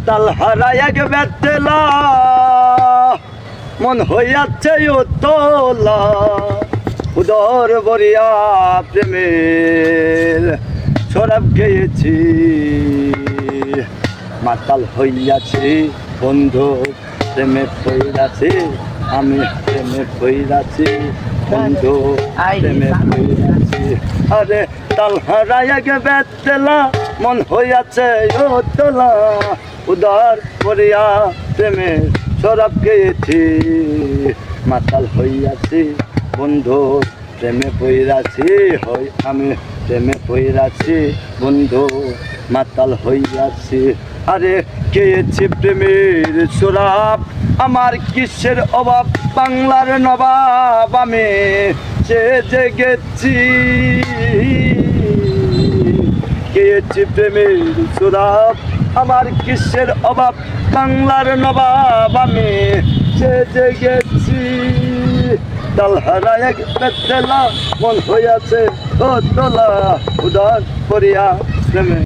তাল হারায় এক বেতলা মন হইয়াছে উতলা উদর বরিয়া প্রেমের শরাব খেয়েছি মাতাল হইয়াছি বন্ধু প্রেমে পইরাছি আমি প্রেমে পইরাছি বন্ধু প্রেমে পইরাছি আরে তাল হারায় এক বেতলা মন হইয়াছে উতলা উদর বরিয়া প্রেমের শরাব খেয়েছি মাতাল হইয়াছি বন্ধু প্রেমে পইরাছি হই আমি প্রেমে পইরাছি বন্ধু মাতাল হইয়াছি আরে খেয়েছি প্রেমের শরাব আমার কিসের অভাব বাংলার নবাব আমি সে জেগেছি খেয়েছি প্রেমের শরাব আমার কিসের অভাব বাংলার নবাব আমি সে জেগেছি তাল হারায় এক বেতলা মন হইয়াছে ও তোলা উদার করিয়া প্রেমে